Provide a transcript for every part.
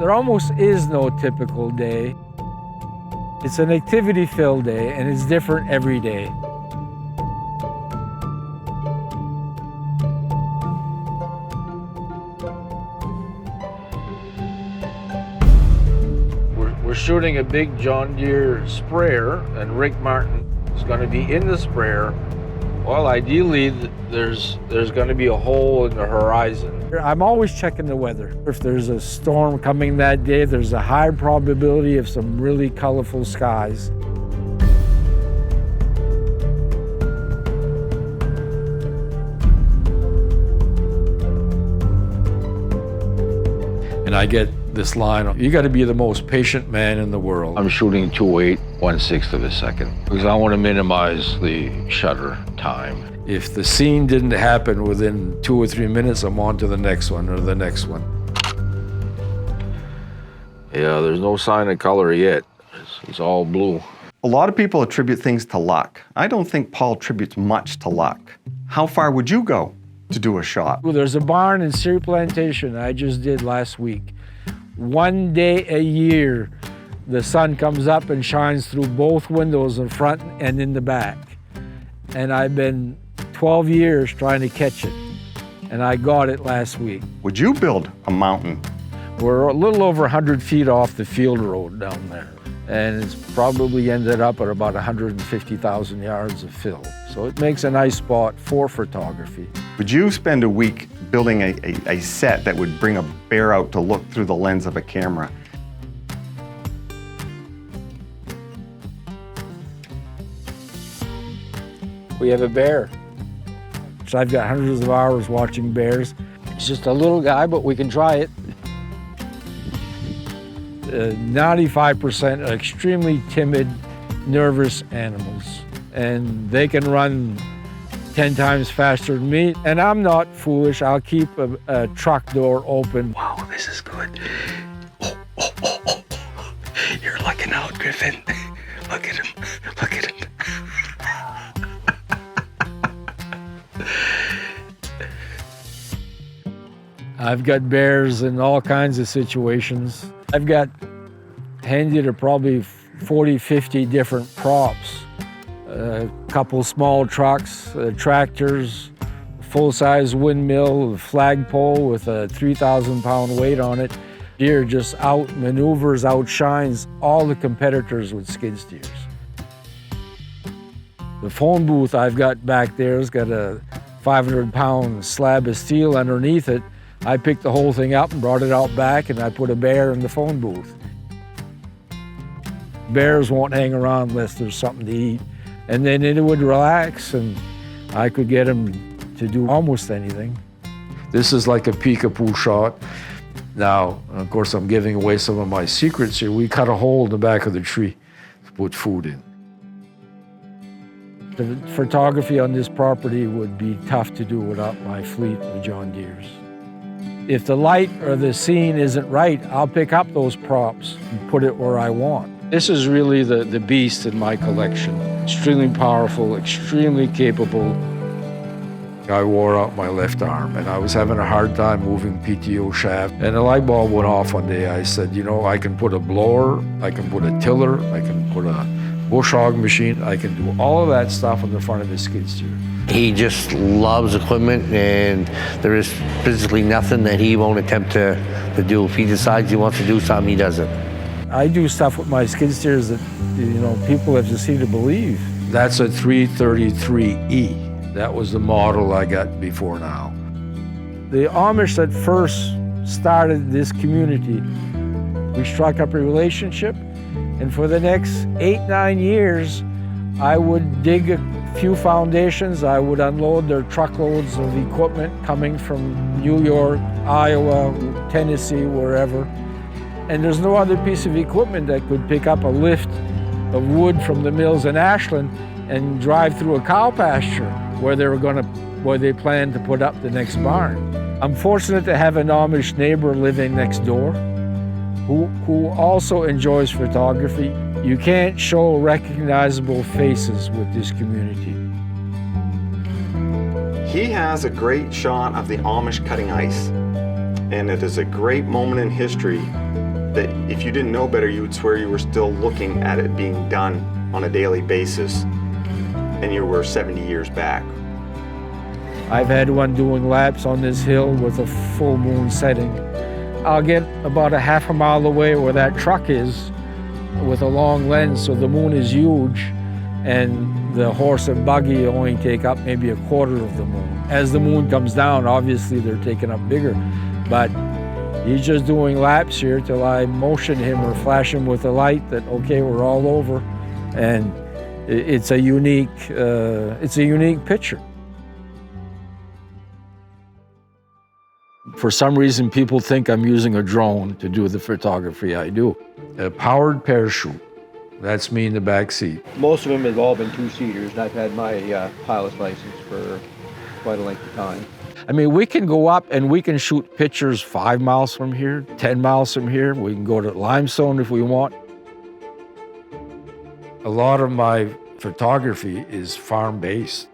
There almost is no typical day. It's an activity-filled day, and it's different every day. We're shooting a big John Deere sprayer, and Rick Martin is going to be in the sprayer. Well, ideally, there's going to be a hole in the horizon. I'm always checking the weather. If there's a storm coming that day, there's a high probability of some really colorful skies. And I get this line, you got to be the most patient man in the world. I'm shooting 2.8, 1/6 of a second, because I want to minimize the shutter time. If the scene didn't happen within 2 or 3 minutes, I'm on to the next one or the next one. Yeah, there's no sign of color yet. It's all blue. A lot of people attribute things to luck. I don't think Paul attributes much to luck. How far would you go to do a shot? Well, there's a barn in Surrey Plantation I just did last week. One day a year, the sun comes up and shines through both windows in front and in the back. And I've been 12 years trying to catch it, and I got it last week. Would you build a mountain? We're a little over 100 feet off the field road down there, and it's probably ended up at about 150,000 yards of fill. So it makes a nice spot for photography. Would you spend a week building a set that would bring a bear out to look through the lens of a camera? We have a bear. So I've got hundreds of hours watching bears. It's just a little guy, but we can try it. 95% are extremely timid, nervous animals. And they can run 10 times faster than me. And I'm not foolish. I'll keep a truck door open. Wow, this is good. Oh. You're looking out, Griffin. Look at him. Look at him. I've got bears in all kinds of situations. I've got handy to probably 40, 50 different props. A couple small trucks, tractors, full-size windmill, a flagpole with a 3,000-pound weight on it. Deer just outmaneuvers, outshines all the competitors with skid steers. The phone booth I've got back there has got a 500-pound slab of steel underneath it. I picked the whole thing up and brought it out back, and I put a bear in the phone booth. Bears won't hang around unless there's something to eat. And then it would relax, and I could get them to do almost anything. This is like a peekaboo shot. Now, of course, I'm giving away some of my secrets here. We cut a hole in the back of the tree to put food in. The photography on this property would be tough to do without my fleet of John Deeres. If the light or the scene isn't right, I'll pick up those props and put it where I want. This is really the beast in my collection. Extremely powerful, extremely capable. I wore out my left arm, and I was having a hard time moving PTO shaft. And the light bulb went off one day. I said, you know, I can put a blower, I can put a tiller, I can put a bush hog machine, I can do all of that stuff on the front of the skid steer. He just loves equipment, and there is physically nothing that he won't attempt to do. If he decides he wants to do something, he does it. I do stuff with my skid steers that, you know, people have just seen to believe. That's a 333E. That was the model I got before now. The Amish that first started this community, we struck up a relationship, and for the next 8-9 years, I would dig a few foundations. I would unload their truckloads of equipment coming from New York, Iowa, Tennessee, wherever. And there's no other piece of equipment that could pick up a lift of wood from the mills in Ashland and drive through a cow pasture where they planned to put up the next barn. I'm fortunate to have an Amish neighbor living next door who also enjoys photography. You can't show recognizable faces with this community. He has a great shot of the Amish cutting ice, and it is a great moment in history that if you didn't know better, you would swear you were still looking at it being done on a daily basis, and you were 70 years back. I've had one doing laps on this hill with a full moon setting. I'll get about a half a mile away where that truck is with a long lens, so the moon is huge, and the horse and buggy only take up maybe a quarter of the moon. As the moon comes down, obviously they're taking up bigger, but he's just doing laps here till I motion him or flash him with a light that, okay, we're all over. And it's a unique picture. For some reason, people think I'm using a drone to do the photography I do. A powered parachute, that's me in the back seat. Most of them have all been two-seaters, and I've had my pilot's license for quite a length of time. I mean, we can go up and we can shoot pictures 5 miles from here, 10 miles from here. We can go to Limestone if we want. A lot of my photography is farm-based.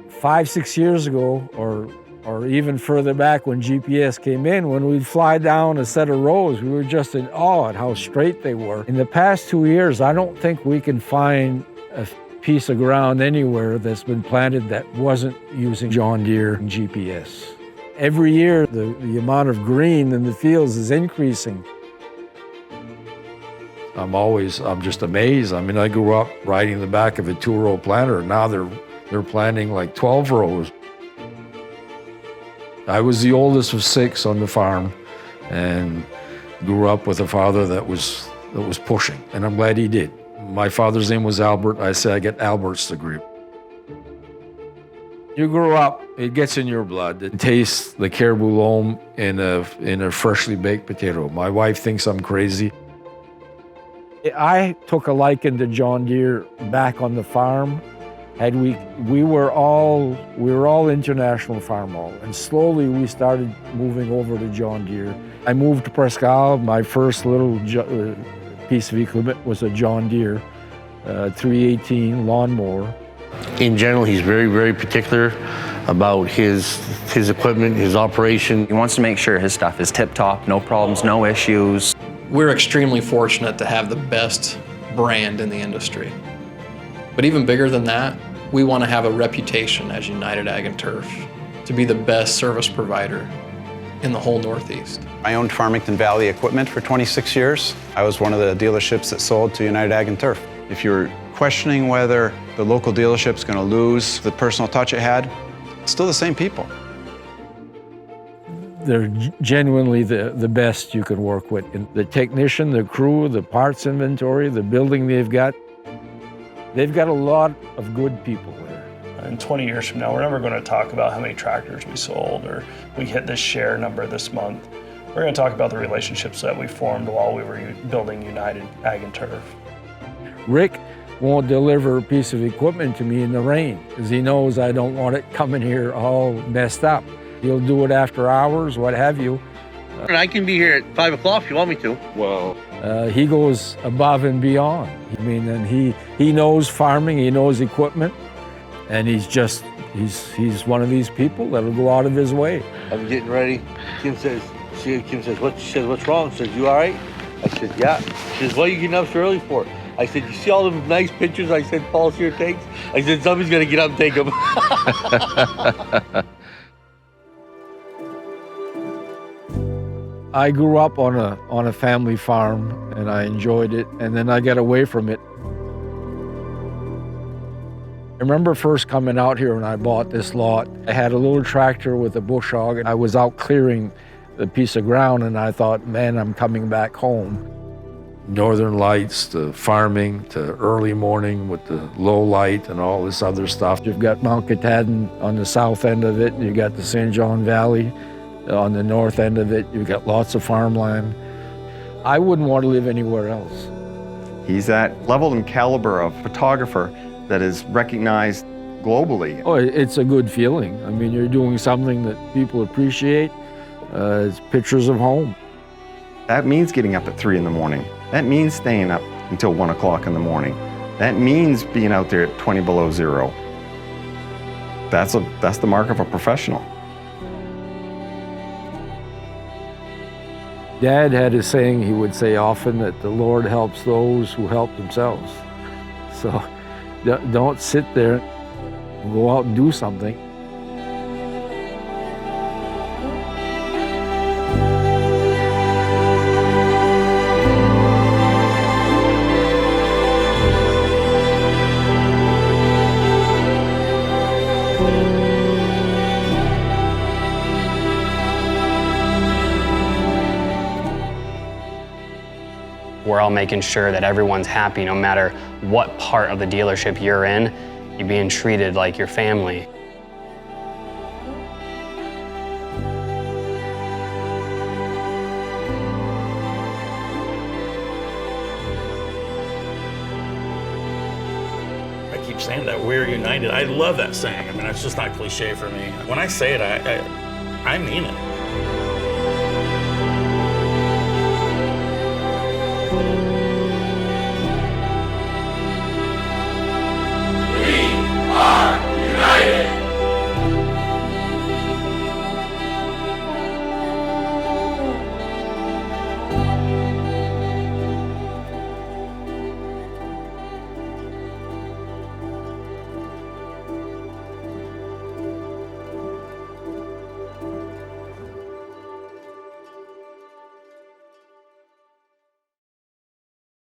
5, 6 years ago, or even further back when GPS came in, when we'd fly down a set of rows, we were just in awe at how straight they were. In the past 2 years, I don't think we can find a piece of ground anywhere that's been planted that wasn't using John Deere and GPS. Every year, the amount of green in the fields is increasing. I'm just amazed. I mean, I grew up riding the back of a 2-row planter. Now they're planting like 12 rows. I was the oldest of 6 on the farm and grew up with a father that was pushing, and I'm glad he did. My father's name was Albert. I say I get Albert's degree. You grow up, it gets in your blood. It tastes the caribou loam in a freshly baked potato. My wife thinks I'm crazy. I took a liking to John Deere back on the farm. We were all international farm all, and slowly we started moving over to John Deere. I moved to Presque Isle. My first little piece of equipment was a John Deere 318 lawnmower. In general, he's very, very particular about his equipment, his operation. He wants to make sure his stuff is tip-top, no problems, no issues. We're extremely fortunate to have the best brand in the industry. But even bigger than that, we want to have a reputation as United Ag and Turf to be the best service provider in the whole Northeast. I owned Farmington Valley Equipment for 26 years. I was one of the dealerships that sold to United Ag and Turf. If you're questioning whether the local dealership's going to lose the personal touch it had, it's still the same people. They're genuinely the best you can work with. And the technician, the crew, the parts inventory, the building they've got a lot of good people there. In 20 years from now, we're never going to talk about how many tractors we sold or we hit this share number this month. We're going to talk about the relationships that we formed while we were building United Ag and Turf. Rick won't deliver a piece of equipment to me in the rain because he knows I don't want it coming here all messed up. He'll do it after hours, what have you. I can be here at 5 o'clock if you want me to. Well, he goes above and beyond. I mean, and he knows farming, he knows equipment, and he's one of these people that'll go out of his way. I'm getting ready. Kim says, what's wrong? She says, you all right? I said, yeah. She says, what are you getting up so early for? I said, you see all the nice pictures I said Paul's here takes? I said, somebody's gonna get up and take them. I grew up on a family farm and I enjoyed it, and then I got away from it. I remember first coming out here when I bought this lot. I had a little tractor with a bush hog and I was out clearing the piece of ground and I thought, man, I'm coming back home. Northern lights to farming to early morning with the low light and all this other stuff. You've got Mount Katahdin on the south end of it, and you've got the St. John Valley on the north end of it. You've got lots of farmland. I wouldn't want to live anywhere else. He's that level and caliber of photographer that is recognized globally. Oh, it's a good feeling. I mean, you're doing something that people appreciate. It's pictures of home. That means getting up at 3 in the morning. That means staying up until 1 o'clock in the morning. That means being out there at 20 below zero. That's the mark of a professional. Dad had a saying he would say often that the Lord helps those who help themselves. So don't sit there, go out and do something. We're all making sure that everyone's happy no matter what part of the dealership you're in. You're being treated like your family. I keep saying that we're united. I love that saying. I mean, it's just not cliche for me. When I say it, I mean it.